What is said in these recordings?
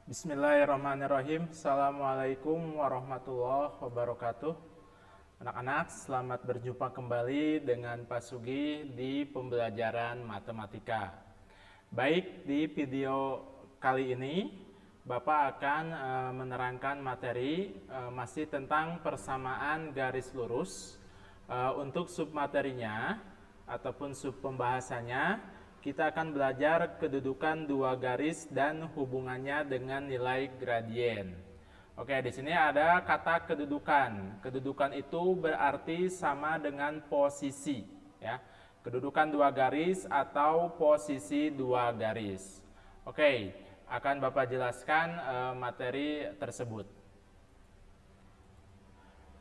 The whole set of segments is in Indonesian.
Bismillahirrahmanirrahim. Assalamualaikum warahmatullahi wabarakatuh. Anak-anak, selamat berjumpa kembali dengan Pak Sugi di pembelajaran matematika. Baik, di video kali ini Bapak akan menerangkan materi masih tentang persamaan garis lurus. Untuk submaterinya ataupun sub pembahasannya, kita akan belajar kedudukan dua garis dan hubungannya dengan nilai gradien. Oke, di sini ada kata kedudukan. Kedudukan itu berarti sama dengan posisi, ya. Kedudukan dua garis atau posisi dua garis. Oke, akan Bapak jelaskan materi tersebut.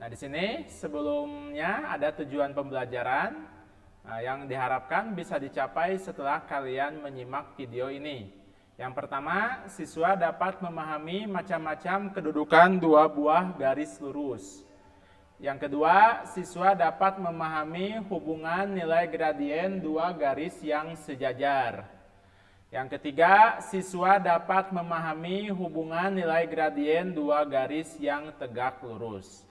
Nah, di sini sebelumnya ada tujuan pembelajaran yang diharapkan bisa dicapai setelah kalian menyimak video ini. Yang pertama, siswa dapat memahami macam-macam kedudukan dua buah garis lurus. Yang kedua, siswa dapat memahami hubungan nilai gradien dua garis yang sejajar. Yang ketiga, siswa dapat memahami hubungan nilai gradien dua garis yang tegak lurus.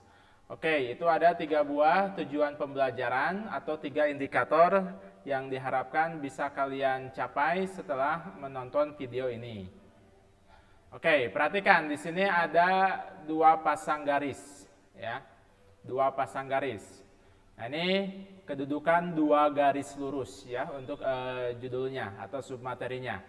Oke, itu ada 3 buah tujuan pembelajaran atau 3 indikator yang diharapkan bisa kalian capai setelah menonton video ini. Oke, perhatikan di sini ada 2 pasang garis, ya. 2 pasang garis. Nah, ini kedudukan 2 garis lurus ya untuk judulnya atau submaterinya.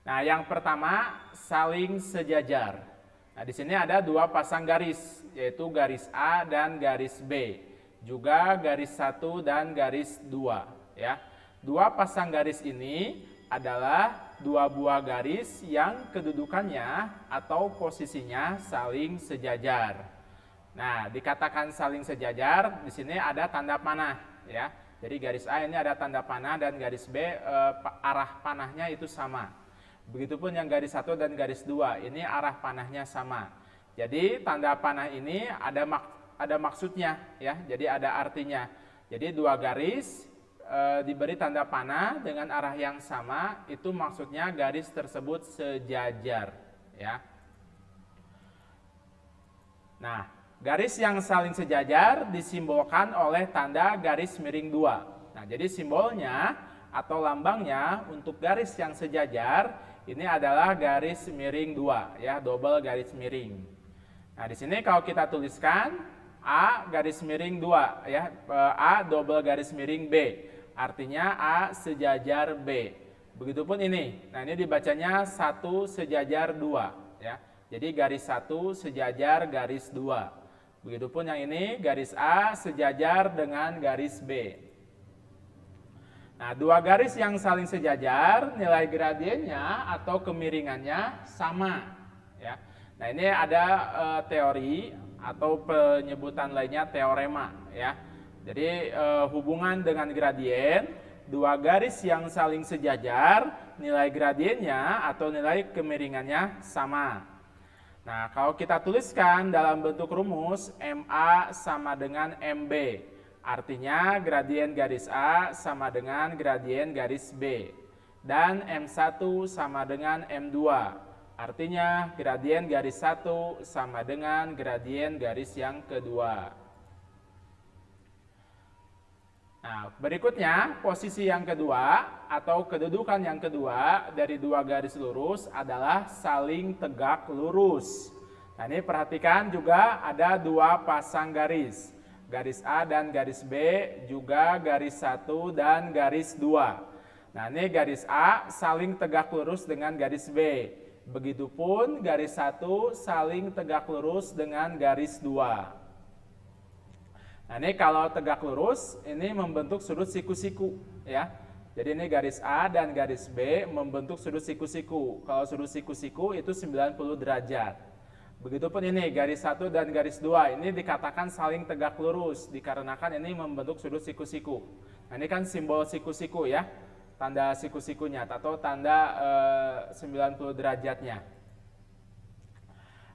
Nah, yang pertama saling sejajar. Nah, di sini ada 2 pasang garis, yaitu garis A dan garis B. Juga garis 1 dan garis 2. Ya. 2 pasang garis ini adalah 2 buah garis yang kedudukannya atau posisinya saling sejajar. Nah, dikatakan saling sejajar, di sini ada tanda panah. Ya. Jadi garis A ini ada tanda panah dan garis B arah panahnya itu sama. Begitupun yang garis 1 dan garis 2, ini arah panahnya sama. Jadi tanda panah ini ada maksudnya ya, jadi ada artinya. Jadi 2 garis diberi tanda panah dengan arah yang sama, itu maksudnya garis tersebut sejajar ya. Nah, garis yang saling sejajar disimbolkan oleh tanda garis miring 2. Nah, jadi simbolnya atau lambangnya untuk garis yang sejajar ini adalah garis miring 2 ya, double garis miring. Nah, di sini kalau kita tuliskan A garis miring 2 ya, A double garis miring B. Artinya A sejajar B. Begitupun ini. Nah, ini dibacanya 1 sejajar 2 ya. Jadi garis 1 sejajar garis 2. Begitupun yang ini garis A sejajar dengan garis B. Nah, 2 garis yang saling sejajar, nilai gradiennya atau kemiringannya sama. Ya. Nah, ini ada teori atau penyebutan lainnya teorema. Ya. Jadi hubungan dengan gradien, 2 garis yang saling sejajar, nilai gradiennya atau nilai kemiringannya sama. Nah, kalau kita tuliskan dalam bentuk rumus, MA sama dengan MB. Artinya gradien garis A sama dengan gradien garis B. Dan M1 sama dengan M2. Artinya gradien garis 1 sama dengan gradien garis yang kedua. Nah, berikutnya posisi yang kedua atau kedudukan yang kedua dari 2 garis lurus adalah saling tegak lurus. Nah, ini perhatikan juga ada 2 pasang garis. Garis A dan garis B, juga garis 1 dan garis 2. Nah, ini garis A saling tegak lurus dengan garis B. Begitupun garis 1 saling tegak lurus dengan garis 2. Nah, ini kalau tegak lurus, ini membentuk sudut siku-siku ya. Jadi ini garis A dan garis B membentuk sudut siku-siku. Kalau sudut siku-siku itu 90 derajat. Begitupun ini garis 1 dan garis 2 ini dikatakan saling tegak lurus dikarenakan ini membentuk sudut siku-siku. Nah, ini kan simbol siku-siku ya, tanda siku-sikunya atau tanda 90 derajatnya.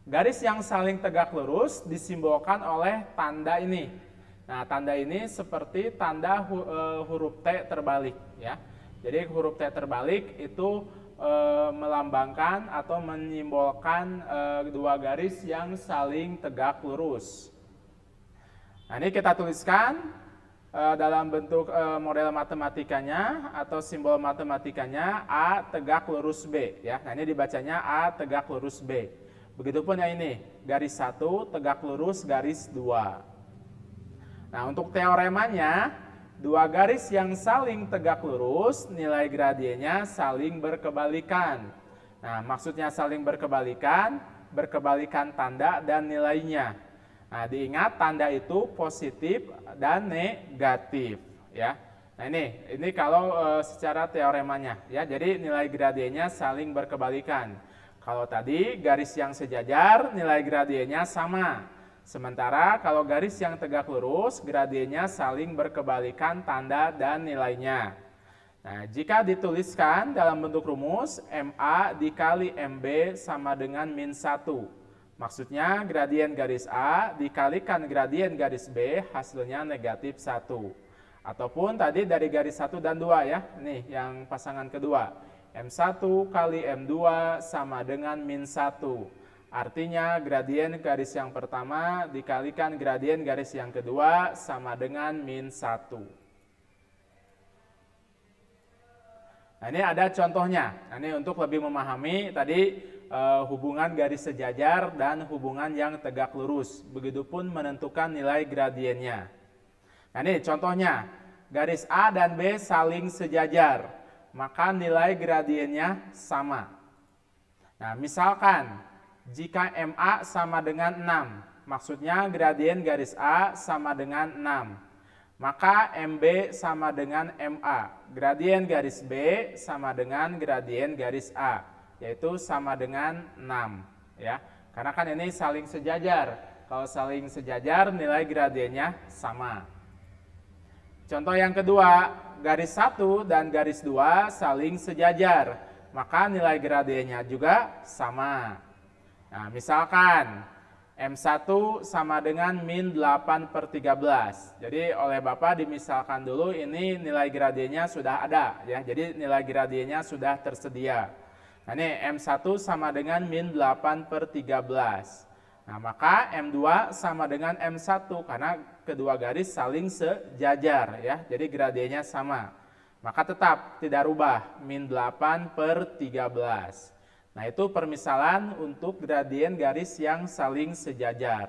Garis yang saling tegak lurus disimbolkan oleh tanda ini. Nah, tanda ini seperti tanda huruf T terbalik ya. Jadi huruf T terbalik itu melambangkan atau menyimbolkan dua garis yang saling tegak lurus. Nah, ini kita tuliskan dalam bentuk model matematikanya atau simbol matematikanya A tegak lurus B. Ya. Nah, ini dibacanya A tegak lurus B. Begitupun yang ini, garis 1 tegak lurus garis 2. Nah, untuk teoremanya, dua garis yang saling tegak lurus, nilai gradiennya saling berkebalikan. Nah, maksudnya saling berkebalikan, berkebalikan tanda dan nilainya. Nah, diingat tanda itu positif dan negatif, ya. Nah, ini kalau secara teoremanya, ya. Jadi nilai gradiennya saling berkebalikan. Kalau tadi garis yang sejajar, nilai gradiennya sama. Sementara kalau garis yang tegak lurus, gradiennya saling berkebalikan tanda dan nilainya. Nah, jika dituliskan dalam bentuk rumus, MA dikali MB sama dengan min 1. Maksudnya gradien garis A dikalikan gradien garis B hasilnya negatif 1. Ataupun tadi dari garis 1 dan 2 ya. Nih yang pasangan kedua. M1 kali M2 sama dengan min 1. Artinya gradien garis yang pertama dikalikan gradien garis yang kedua sama dengan min 1. Nah, ini ada contohnya. Nah, ini untuk lebih memahami tadi hubungan garis sejajar dan hubungan yang tegak lurus. Begitupun menentukan nilai gradiennya. Nah, ini contohnya. Garis A dan B saling sejajar. Maka nilai gradiennya sama. Nah, misalkan jika MA sama dengan 6. Maksudnya gradien garis A sama dengan 6. Maka MB sama dengan MA. Gradien garis B sama dengan gradien garis A. Yaitu sama dengan 6, ya. Karena kan ini saling sejajar. Kalau saling sejajar nilai gradiennya sama. Contoh yang kedua, garis 1 dan garis 2 saling sejajar, maka nilai gradiennya juga sama. Nah, misalkan M1 sama dengan min 8/13. Jadi oleh Bapak dimisalkan dulu ini nilai gradiennya sudah ada, ya. Jadi nilai gradiennya sudah tersedia. Nah, ini M1 sama dengan min 8/13. Nah, maka M2 sama dengan M1 karena kedua garis saling sejajar, ya. Jadi gradiennya sama. Maka tetap tidak rubah min 8/13. Nah, itu permisalan untuk gradien garis yang saling sejajar.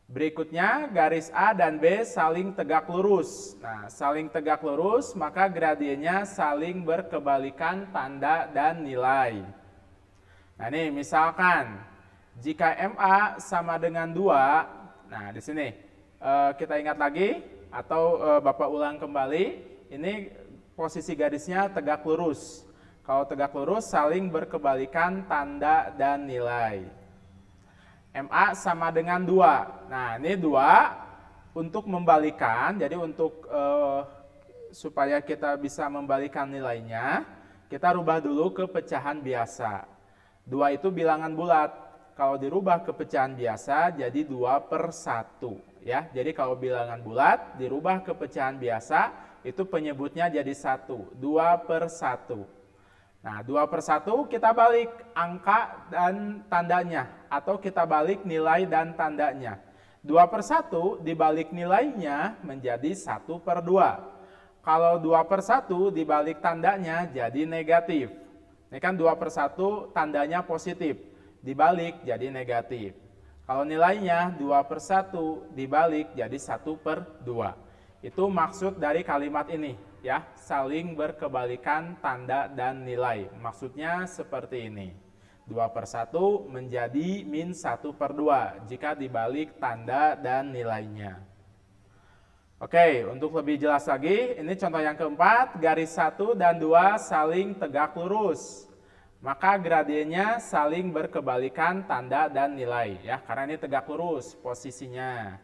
Berikutnya, garis A dan B saling tegak lurus. Nah, saling tegak lurus, maka gradiennya saling berkebalikan tanda dan nilai. Nah, ini misalkan, jika MA sama dengan 2, nah di sini kita ingat lagi, atau Bapak ulang kembali, ini posisi garisnya tegak lurus. Kalau tegak lurus, saling berkebalikan tanda dan nilai. MA sama dengan 2. Nah, ini 2 untuk membalikan, jadi untuk supaya kita bisa membalikan nilainya, kita rubah dulu ke pecahan biasa. 2 itu bilangan bulat. Kalau dirubah ke pecahan biasa, jadi 2/1. Ya, jadi kalau bilangan bulat, dirubah ke pecahan biasa, itu penyebutnya jadi 1. 2/1. Nah, 2/1 kita balik angka dan tandanya, atau kita balik nilai dan tandanya. 2/1 dibalik nilainya menjadi 1/2. Kalau 2/1 dibalik tandanya jadi negatif. Ini kan 2/1 tandanya positif, dibalik jadi negatif. Kalau nilainya 2/1 dibalik jadi 1/2. Itu maksud dari kalimat ini, ya, saling berkebalikan tanda dan nilai. Maksudnya seperti ini. 2/1 menjadi min 1/2 jika dibalik tanda dan nilainya. Oke, untuk lebih jelas lagi, ini contoh yang keempat, garis 1 dan 2 saling tegak lurus. Maka gradiennya saling berkebalikan tanda dan nilai, ya, karena ini tegak lurus posisinya.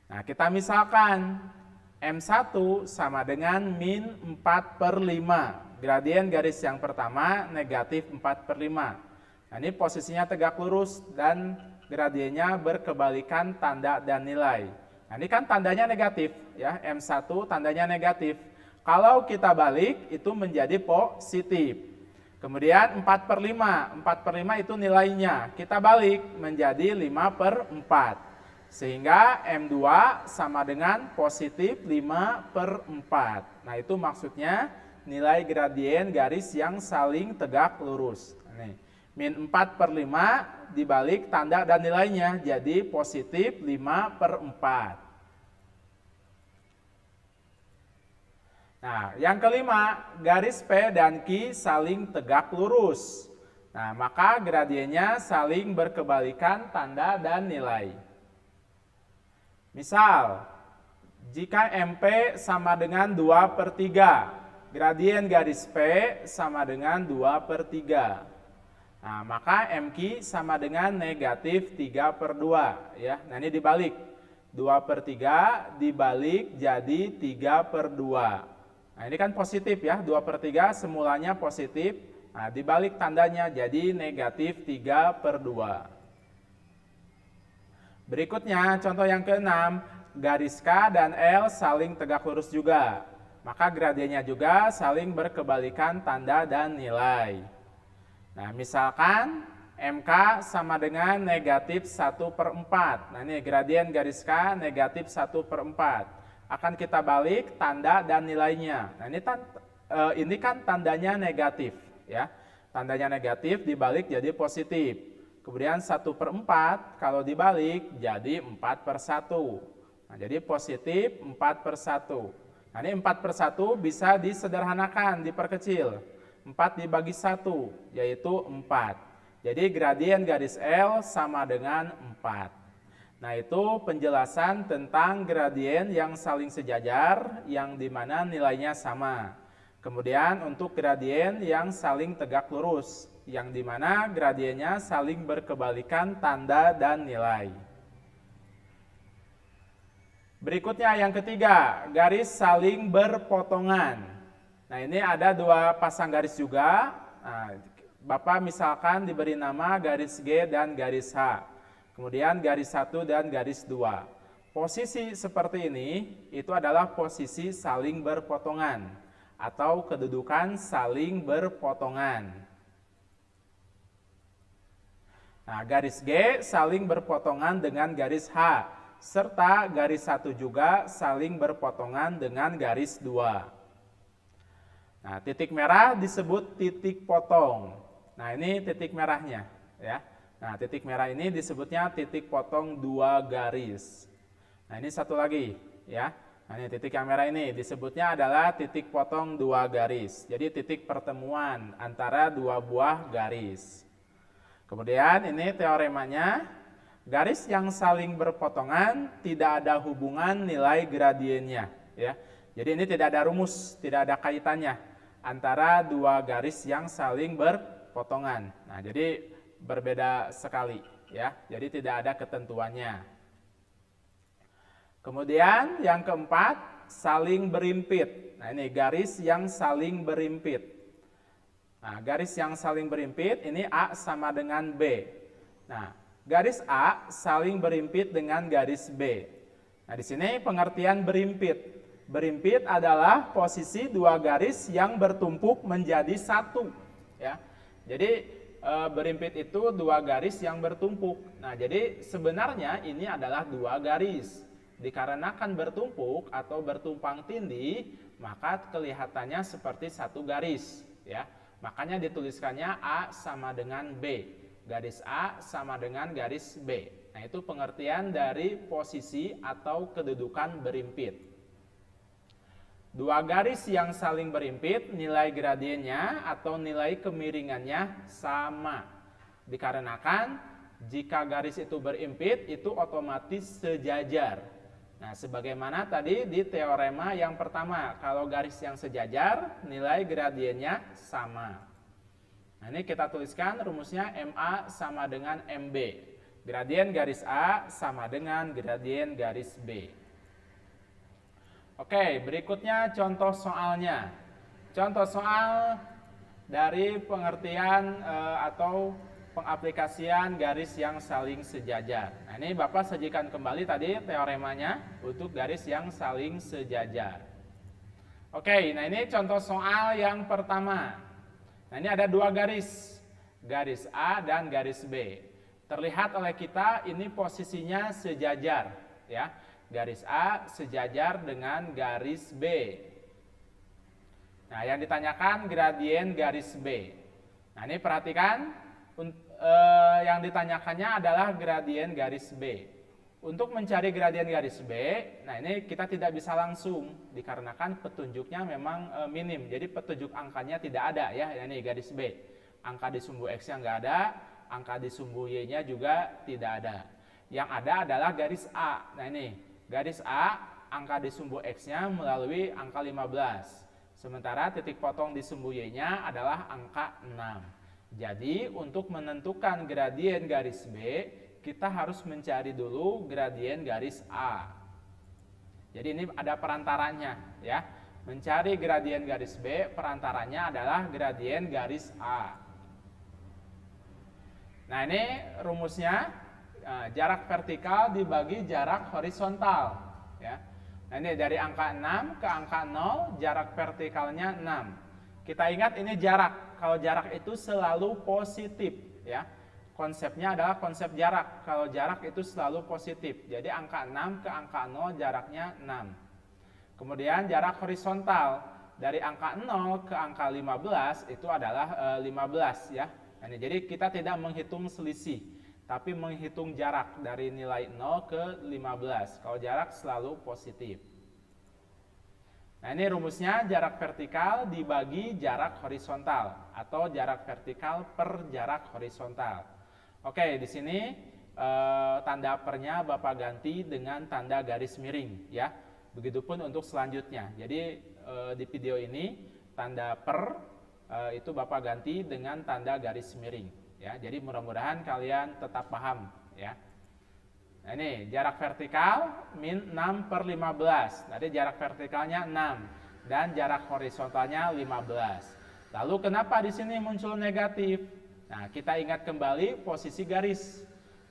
Nah, kita misalkan M1 sama dengan min 4/5. Gradien garis yang pertama negatif 4/5. Nah, ini posisinya tegak lurus dan gradiennya berkebalikan tanda dan nilai. Nah, ini kan tandanya negatif, ya. M1 tandanya negatif. Kalau kita balik, itu menjadi positif. Kemudian 4/5. 4/5 itu nilainya. Kita balik menjadi 5/4. Sehingga M2 sama dengan positif 5/4. Nah, itu maksudnya nilai gradien garis yang saling tegak lurus. Nih, min 4/5 dibalik tanda dan nilainya jadi positif 5/4. Nah, yang kelima, garis P dan Q saling tegak lurus. Nah, maka gradiennya saling berkebalikan tanda dan nilai. Misal, jika MP sama dengan 2/3, gradien garis P sama dengan 2/3. Nah, maka MQ sama dengan negatif 3/2. Ya. Nah, ini dibalik. 2/3 dibalik jadi 3/2. Nah, ini kan positif ya. 2/3 semulanya positif. Nah, dibalik tandanya jadi negatif 3/2. Berikutnya, contoh yang keenam, garis K dan L saling tegak lurus juga. Maka gradiennya juga saling berkebalikan tanda dan nilai. Nah, misalkan MK sama dengan negatif 1/4. Nah, ini gradien garis K negatif 1/4. Akan kita balik tanda dan nilainya. Nah, ini kan tandanya negatif. Ya. Tandanya negatif dibalik jadi positif. Kemudian 1/4 kalau dibalik jadi 4/1. Nah, jadi positif 4/1. Nah, ini 4/1 bisa disederhanakan, diperkecil. 4 dibagi 1, yaitu 4. Jadi gradien garis L sama dengan 4. Nah, itu penjelasan tentang gradien yang saling sejajar, yang dimana nilainya sama. Kemudian untuk gradien yang saling tegak lurus, yang dimana gradiennya saling berkebalikan tanda dan nilai. Berikutnya yang ketiga, garis saling berpotongan. Nah, ini ada dua pasang garis juga. Nah, Bapak misalkan diberi nama garis G dan garis H. Kemudian garis 1 dan garis 2. Posisi seperti ini itu adalah posisi saling berpotongan atau kedudukan saling berpotongan. Nah, garis G saling berpotongan dengan garis H, serta garis 1 juga saling berpotongan dengan garis 2. Nah, titik merah disebut titik potong. Nah, ini titik merahnya, ya. Nah, titik merah ini disebutnya titik potong 2 garis. Nah, ini satu lagi, ya. Nah, ini titik yang merah ini disebutnya adalah titik potong 2 garis. Jadi titik pertemuan antara 2 buah garis. Kemudian ini teoremanya, garis yang saling berpotongan tidak ada hubungan nilai gradiennya, ya. Jadi ini tidak ada rumus, tidak ada kaitannya antara 2 garis yang saling berpotongan. Nah, jadi berbeda sekali, ya. Jadi tidak ada ketentuannya. Kemudian yang keempat, saling berimpit. Nah, ini garis yang saling berimpit. Nah, garis yang saling berimpit ini A sama dengan B. Nah, garis A saling berimpit dengan garis B. Nah, di sini pengertian berimpit. Berimpit adalah posisi 2 garis yang bertumpuk menjadi 1. Ya. Jadi berimpit itu 2 garis yang bertumpuk. Nah, jadi sebenarnya ini adalah 2 garis. Dikarenakan bertumpuk atau bertumpang tindih, maka kelihatannya seperti 1 garis. Ya. Makanya dituliskannya A sama dengan B. Garis A sama dengan garis B. Nah, itu pengertian dari posisi atau kedudukan berimpit. 2 garis yang saling berimpit, nilai gradiennya atau nilai kemiringannya sama. Dikarenakan jika garis itu berimpit, itu otomatis sejajar. Nah, sebagaimana tadi di teorema yang pertama, kalau garis yang sejajar, nilai gradiennya sama. Nah, ini kita tuliskan rumusnya MA sama dengan MB. Gradien garis A sama dengan gradien garis B. Oke, berikutnya contoh soalnya. Contoh soal dari pengertian atau pengaplikasian garis yang saling sejajar. Nah, ini Bapak sajikan kembali tadi teoremanya untuk garis yang saling sejajar. Oke, nah ini contoh soal yang pertama. Nah ini ada dua garis, garis A dan garis B. Terlihat oleh kita ini posisinya sejajar, ya. Garis A sejajar dengan garis B. Nah, yang ditanyakan gradien garis B. Nah, ini perhatikan, yang ditanyakannya adalah gradien garis B. Untuk mencari gradien garis B, nah ini kita tidak bisa langsung, dikarenakan petunjuknya memang minim. Jadi petunjuk angkanya tidak ada ya, ini garis B. Angka di sumbu X-nya nggak ada, angka di sumbu Y-nya juga tidak ada. Yang ada adalah garis A. Nah ini, garis A, angka di sumbu X-nya melalui angka 15. Sementara titik potong di sumbu Y-nya adalah angka 6. Jadi untuk menentukan gradien garis B, kita harus mencari dulu gradien garis A. Jadi ini ada perantaranya ya. Mencari gradien garis B, perantaranya adalah gradien garis A. Nah ini rumusnya, jarak vertikal dibagi jarak horizontal ya. Nah ini dari angka 6 ke angka 0 jarak vertikalnya 6. Kita ingat ini jarak. Kalau jarak itu selalu positif ya. Konsepnya adalah konsep jarak. Kalau jarak itu selalu positif. Jadi angka 6 ke angka 0 jaraknya 6. Kemudian jarak horizontal dari angka 0 ke angka 15 itu adalah 15 ya. Nah, jadi kita tidak menghitung selisih, tapi menghitung jarak dari nilai 0 ke 15. Kalau jarak selalu positif. Nah ini rumusnya jarak vertikal dibagi jarak horizontal atau jarak vertikal per jarak horizontal. Oke, di sini tanda pernya Bapak ganti dengan tanda garis miring ya. Begitupun untuk selanjutnya. Jadi di video ini tanda per itu Bapak ganti dengan tanda garis miring ya. Jadi mudah-mudahan kalian tetap paham ya. Nah ini jarak vertikal min 6 per 15. Tadi jarak vertikalnya 6 dan jarak horizontalnya 15. Lalu kenapa di sini muncul negatif? Nah, kita ingat kembali posisi garis.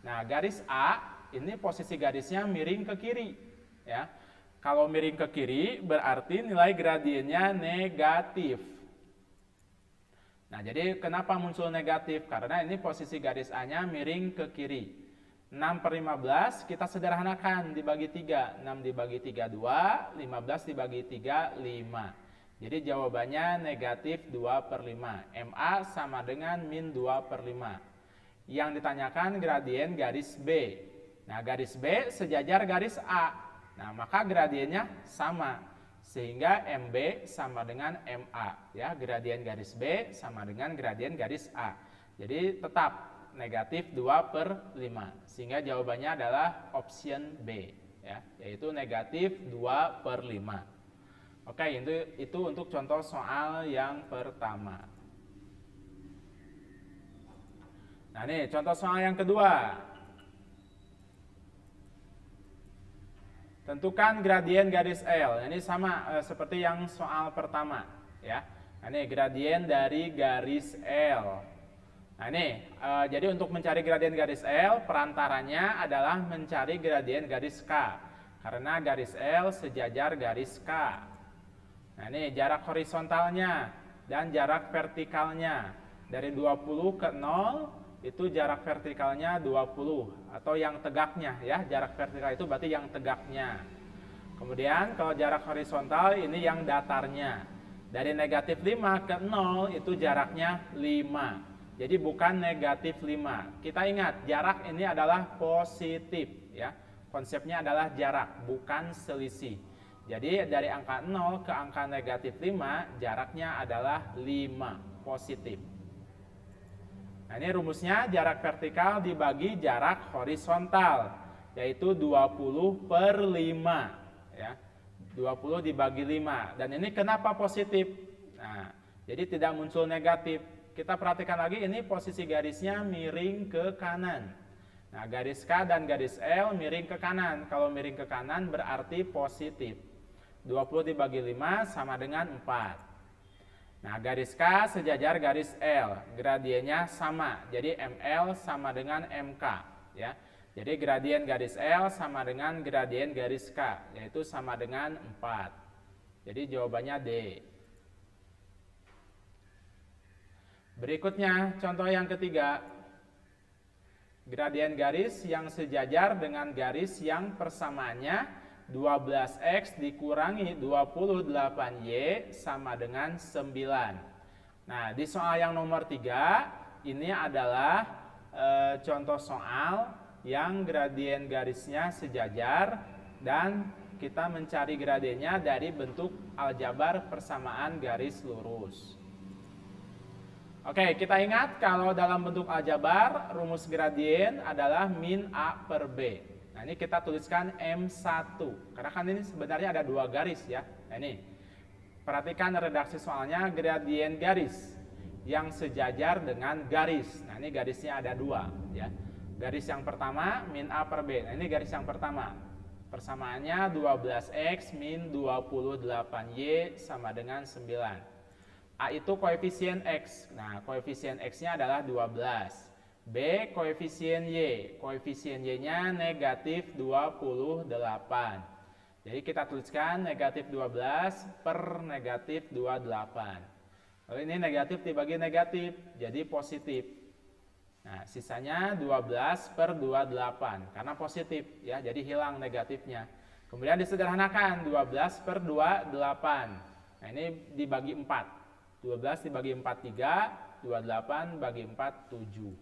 Nah, garis A ini posisi garisnya miring ke kiri ya. Kalau miring ke kiri berarti nilai gradiennya negatif. Nah, jadi kenapa muncul negatif? Karena ini posisi garis A-nya miring ke kiri. 6 per 15 kita sederhanakan dibagi 3. 6 dibagi 3, 2. 15 dibagi 3, 5. Jadi jawabannya negatif 2 per 5. MA sama dengan min 2 per 5. Yang ditanyakan gradien garis B. Nah, garis B sejajar garis A. Nah, maka gradiennya sama. Sehingga MB sama dengan MA. Ya, gradien garis B sama dengan gradien garis A. Jadi tetap negatif 2 per 5. Sehingga jawabannya adalah option B. Ya, yaitu negatif 2 per 5. Oke, itu untuk contoh soal yang pertama. Nah, ini contoh soal yang kedua. Tentukan gradien garis L. Ini sama seperti yang soal pertama. Ya. Nah, ini gradien dari garis L. Nah ini, jadi untuk mencari gradien garis L, perantaranya adalah mencari gradien garis K. Karena garis L sejajar garis K. Nah ini jarak horizontalnya dan jarak vertikalnya. Dari 20 ke 0, itu jarak vertikalnya 20. Atau yang tegaknya ya, jarak vertikal itu berarti yang tegaknya. Kemudian kalau jarak horizontal ini yang datarnya. Dari negatif 5 ke 0, itu jaraknya 5. Jadi bukan negatif 5. Kita ingat, jarak ini adalah positif ya. Konsepnya adalah jarak, bukan selisih. Jadi dari angka 0 ke angka negatif 5, jaraknya adalah 5, positif. Nah, ini rumusnya jarak vertikal dibagi jarak horizontal, yaitu 20 per 5 ya. 20 dibagi 5. Dan ini kenapa positif? Nah, jadi tidak muncul negatif. Kita perhatikan lagi, ini posisi garisnya miring ke kanan. Nah, garis K dan garis L miring ke kanan. Kalau miring ke kanan berarti positif. 20 dibagi 5 sama dengan 4. Nah, garis K sejajar garis L. Gradiennya sama. Jadi ML sama dengan MK. Ya. Jadi gradien garis L sama dengan gradien garis K. Yaitu sama dengan 4. Jadi jawabannya D. Berikutnya, contoh yang ketiga. Gradien garis yang sejajar dengan garis yang persamaannya 12X dikurangi 28Y sama dengan 9. Nah, di soal yang nomor 3, ini adalah contoh soal yang gradien garisnya sejajar dan kita mencari gradiennya dari bentuk aljabar persamaan garis lurus. Oke, kita ingat kalau dalam bentuk aljabar, rumus gradien adalah min A per B. Nah, ini kita tuliskan M1. Karena kan ini sebenarnya ada 2 garis ya. Nah, ini. Perhatikan redaksi soalnya, gradien garis yang sejajar dengan garis. Nah, ini garisnya ada 2 ya. Garis yang pertama, min A per B. Nah, ini garis yang pertama. Persamaannya 12X min 28Y sama dengan 9. A itu koefisien X. Nah, koefisien X-nya adalah 12. B koefisien Y. Koefisien Y-nya negatif 28. Jadi kita tuliskan negatif 12 per negatif 28. Lalu ini negatif dibagi negatif, jadi positif. Nah, sisanya 12 per 28. Karena positif, ya, jadi hilang negatifnya. Kemudian disederhanakan, 12 per 28. Nah, ini dibagi 4. 12 dibagi 4, 3, 28 bagi 4, 7.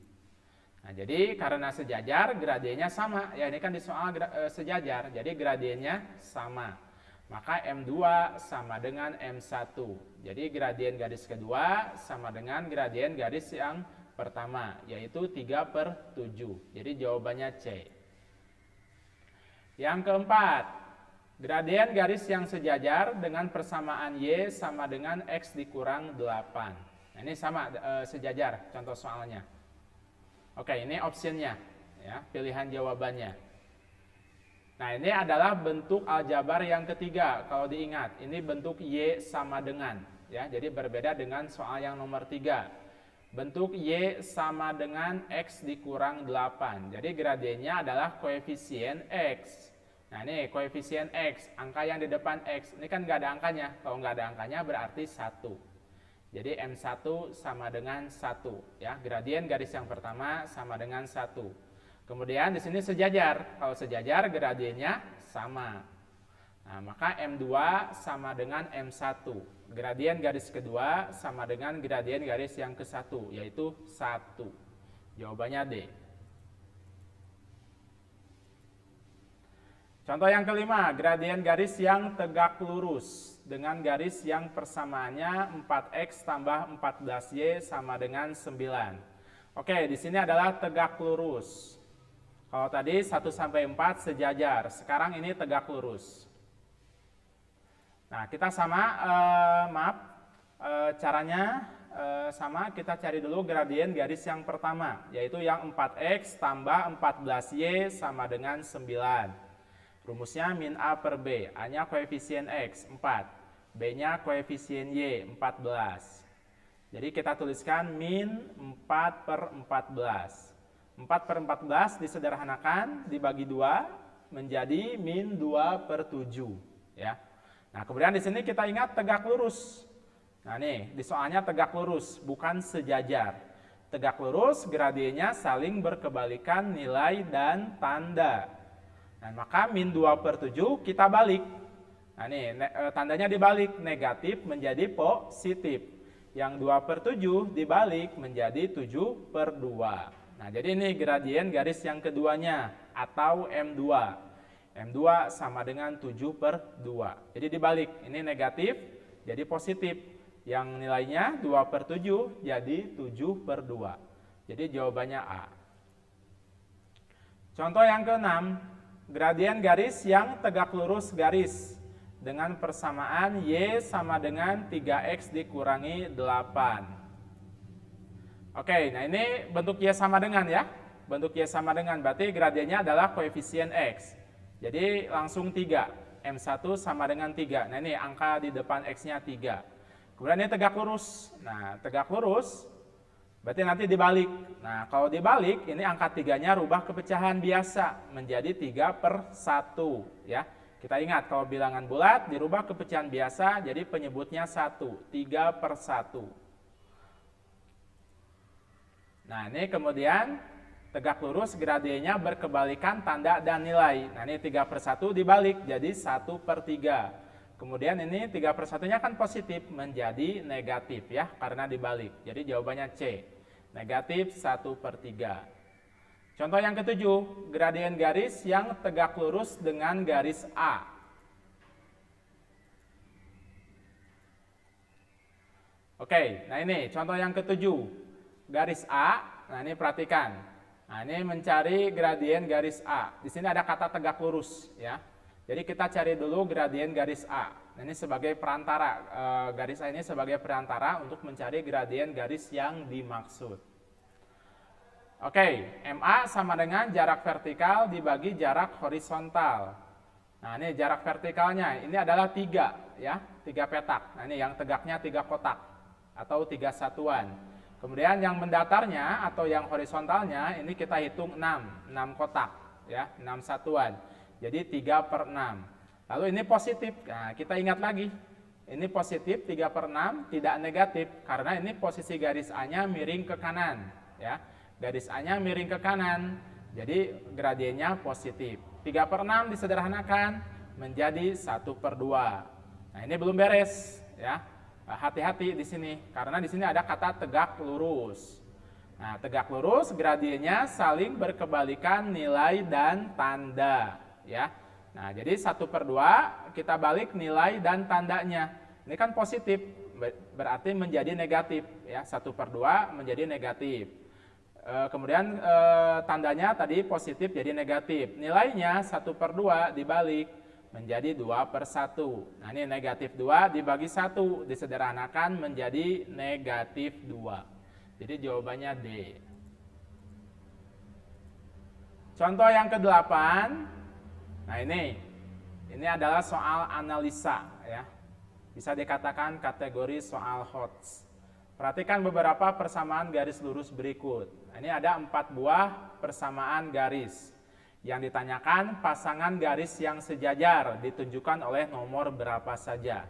Nah, jadi karena sejajar, gradiennya sama. Ya, ini kan di soal sejajar, jadi gradiennya sama. Maka M2 sama dengan M1. Jadi gradien garis kedua sama dengan gradien garis yang pertama, yaitu 3 per 7. Jadi jawabannya C. Yang keempat, gradien garis yang sejajar dengan persamaan Y sama dengan X dikurang 8. Nah, ini sama sejajar contoh soalnya. Oke, ini optionnya, ya, pilihan jawabannya. Nah, ini adalah bentuk aljabar yang ketiga. Kalau diingat, ini bentuk Y sama dengan, ya, jadi berbeda dengan soal yang nomor 3. Bentuk Y sama dengan X dikurang 8. Jadi gradiennya adalah koefisien X. Nah, ini koefisien X, angka yang di depan X, ini kan nggak ada angkanya. Kalau nggak ada angkanya berarti 1. Jadi M1 sama dengan 1. Ya, gradien garis yang pertama sama dengan 1. Kemudian di sini sejajar. Kalau sejajar gradiennya sama. Nah, maka M2 sama dengan M1. Gradien garis kedua sama dengan gradien garis yang ke-1, yaitu 1. Jawabannya D. Contoh yang kelima, gradien garis yang tegak lurus dengan garis yang persamaannya 4X tambah 14Y sama dengan 9. Oke, di sini adalah tegak lurus. Kalau tadi 1 sampai 4 sejajar, sekarang ini tegak lurus. Nah, kita sama, caranya sama, kita cari dulu gradien garis yang pertama, yaitu yang 4X tambah 14Y sama dengan 9. Rumusnya min A per B, A-nya koefisien X, 4. B-nya koefisien Y, 14. Jadi kita tuliskan min 4 per 14. 4 per 14 disederhanakan, dibagi 2, menjadi min 2 per 7. Ya. Nah, kemudian di sini kita ingat tegak lurus. Nah, nih, di soalnya tegak lurus, bukan sejajar. Tegak lurus, gradiennya saling berkebalikan nilai dan tanda. Nah, maka min 2 per 7 kita balik. Nah, ini tandanya dibalik, negatif menjadi positif. Yang 2 per 7 dibalik menjadi 7 per 2. Nah, jadi ini gradien garis yang keduanya atau M2. M2 sama dengan 7 per 2. Jadi dibalik, ini negatif jadi positif. Yang nilainya 2 per 7 jadi 7 per 2. Jadi jawabannya A. Contoh yang keenam, gradien garis yang tegak lurus garis dengan persamaan Y sama dengan 3X dikurangi 8. Oke, nah ini bentuk Y sama dengan ya. Bentuk Y sama dengan, berarti gradiennya adalah koefisien X. Jadi langsung 3. M1 sama dengan 3. Nah, ini angka di depan X-nya 3. Kemudian ini tegak lurus. Nah, tegak lurus berarti nanti dibalik. Nah, kalau dibalik, ini angka 3-nya rubah ke pecahan biasa menjadi 3 per 1. Ya. Kita ingat kalau bilangan bulat dirubah ke pecahan biasa, jadi penyebutnya 1, 3/1. Nah, ini kemudian tegak lurus gradiennya berkebalikan tanda dan nilai. Nah, ini 3/1 dibalik jadi 1/3. Kemudian ini 3/1-nya kan positif menjadi negatif ya, karena dibalik. Jadi jawabannya C, negatif 1/3. Contoh yang ketujuh, gradien garis yang tegak lurus dengan garis A. Oke, nah ini contoh yang ketujuh, garis A. Nah ini perhatikan, nah ini mencari gradien garis A. Di sini ada kata tegak lurus ya. Jadi kita cari dulu gradien garis A. Nah, ini sebagai perantara, garis A ini sebagai perantara untuk mencari gradien garis yang dimaksud. Oke, MA sama dengan jarak vertikal dibagi jarak horizontal. Nah, ini jarak vertikalnya, ini adalah 3 ya, 3 petak. Nah, ini yang tegaknya 3 kotak atau 3 satuan. Kemudian yang mendatarnya atau yang horizontalnya ini kita hitung 6 kotak ya, 6 satuan. Jadi 3/6. Lalu ini positif. Nah, kita ingat lagi. Ini positif 3/6 tidak negatif karena ini posisi garis A-nya miring ke kanan ya. Garis A-nya miring ke kanan, jadi gradiennya positif. 3/6 disederhanakan menjadi 1/2. Nah, ini belum beres ya. Hati-hati di sini karena di sini ada kata tegak lurus. Nah, tegak lurus gradiennya saling berkebalikan nilai dan tanda ya. Nah, jadi 1/2 kita balik nilai dan tandanya. Ini kan positif, berarti menjadi negatif ya. 1/2 menjadi negatif. Kemudian tandanya tadi positif jadi negatif. Nilainya 1/2 dibalik menjadi 2/1. Nah, ini negatif 2 dibagi 1 disederhanakan menjadi negatif 2. Jadi jawabannya D. Contoh yang ke-8. Nah, ini adalah soal analisa ya. Bisa dikatakan kategori soal HOTS. Perhatikan beberapa persamaan garis lurus berikut. Ini ada 4 buah persamaan garis. Yang ditanyakan pasangan garis yang sejajar ditunjukkan oleh nomor berapa saja.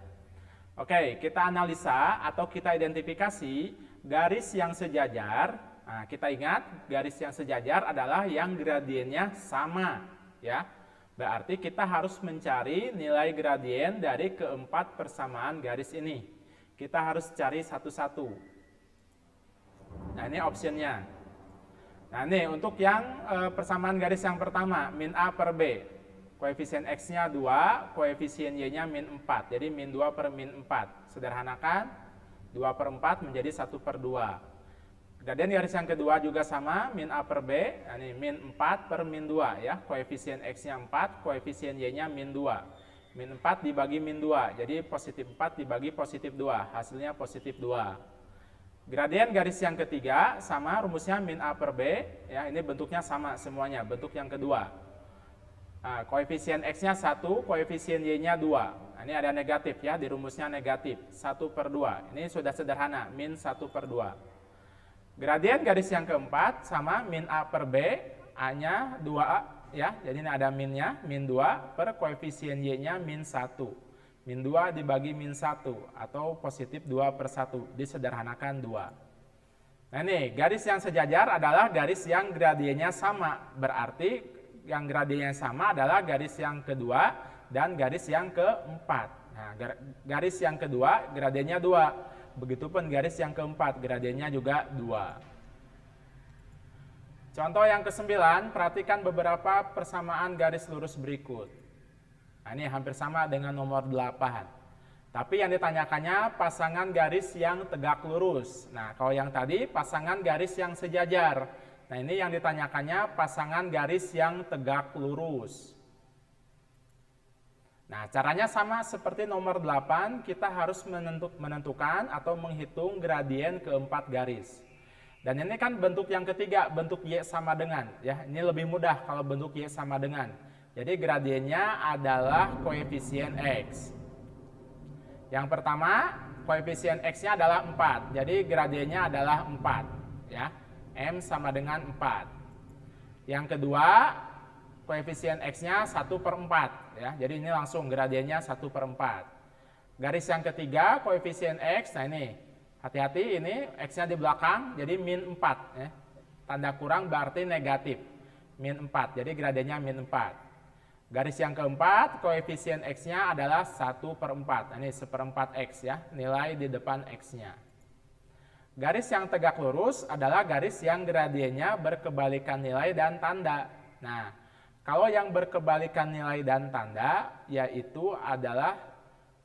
Oke, kita analisa atau kita identifikasi garis yang sejajar. Nah, kita ingat garis yang sejajar adalah yang gradiennya sama. Ya, berarti kita harus mencari nilai gradien dari keempat persamaan garis ini. Kita harus cari satu-satu. Nah, ini optionnya. Nah, ini untuk yang persamaan garis yang pertama, min A per B. Koefisien X-nya 2, koefisien Y-nya min 4. Jadi min 2 per min 4. Sederhanakan, 2/4 menjadi 1/2. Gradien garis yang kedua juga sama, min A per B. Nah, ini min 4 per min 2 ya. Koefisien X-nya 4, koefisien Y-nya min 2. Min 4 dibagi min 2, jadi positif 4 dibagi positif 2, hasilnya positif 2. Gradien garis yang ketiga sama, rumusnya min A per B, ya ini bentuknya sama semuanya, bentuk yang kedua. Nah, koefisien X-nya 1, koefisien Y-nya 2. Nah, ini ada negatif ya, di rumusnya negatif, 1/2. Ini sudah sederhana, min 1/2. Gradien garis yang keempat sama, min A per B, A-nya 2A. Ya, jadi ini ada minnya, min 2 per koefisien Y-nya min 1. Min 2 dibagi min 1 atau positif 2/1, disederhanakan 2. Nah, ini garis yang sejajar adalah garis yang gradiennya sama. Berarti yang gradiennya sama adalah garis yang kedua dan garis yang keempat. Nah, garis yang kedua gradiennya 2. Begitupun garis yang keempat gradiennya juga 2. Contoh yang ke-9, perhatikan beberapa persamaan garis lurus berikut. Nah, ini hampir sama dengan nomor 8. Tapi yang ditanyakannya pasangan garis yang tegak lurus. Nah, kalau yang tadi pasangan garis yang sejajar. Nah, ini yang ditanyakannya pasangan garis yang tegak lurus. Nah, caranya sama seperti nomor 8, kita harus menentukan atau menghitung gradien keempat garis. Dan ini kan bentuk yang ketiga, bentuk Y sama dengan. Ya, ini lebih mudah kalau bentuk Y sama dengan. Jadi gradiennya adalah koefisien X. Yang pertama, koefisien X-nya adalah 4. Jadi gradiennya adalah 4. Ya, M sama dengan 4. Yang kedua, koefisien X-nya 1/4 ya. Jadi ini langsung gradiennya 1/4. Garis yang ketiga koefisien X, nah ini hati-hati ini X-nya di belakang jadi min 4 ya. Tanda kurang berarti negatif. Min 4, jadi gradiennya min 4. Garis yang keempat koefisien X-nya adalah 1/4. Nah, ini 1/4 X ya, nilai di depan X-nya. Garis yang tegak lurus adalah garis yang gradiennya berkebalikan nilai dan tanda. Nah, kalau yang berkebalikan nilai dan tanda yaitu adalah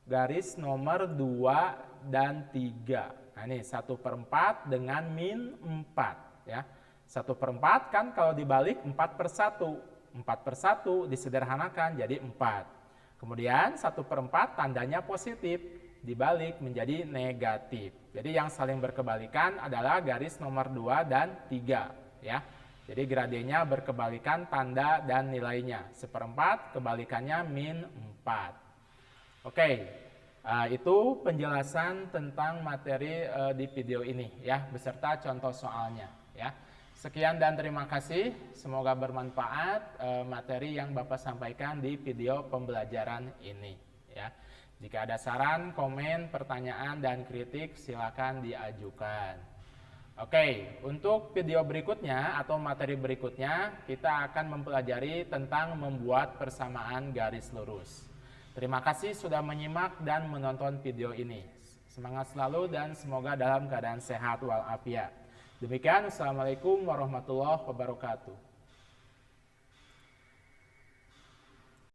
garis nomor 2 dan 3. Nah, ini 1/4 dengan min 4 ya. 1/4 kan kalau dibalik 4/1. 4/1 disederhanakan jadi 4. Kemudian 1/4 tandanya positif, dibalik menjadi negatif. Jadi yang saling berkebalikan adalah garis nomor 2 dan 3 ya. Jadi gradiennya berkebalikan tanda dan nilainya. 1/4 kebalikannya min 4. Oke, itu penjelasan tentang materi di video ini ya, beserta contoh soalnya ya. Sekian dan terima kasih. Semoga bermanfaat materi yang Bapak sampaikan di video pembelajaran ini ya. Jika ada saran, komen, pertanyaan, dan kritik silakan diajukan. Oke, untuk video berikutnya atau materi berikutnya kita akan mempelajari tentang membuat persamaan garis lurus. Terima kasih sudah menyimak dan menonton video ini. Semangat selalu dan semoga dalam keadaan sehat walafiat. Demikian, Assalamualaikum warahmatullahi wabarakatuh.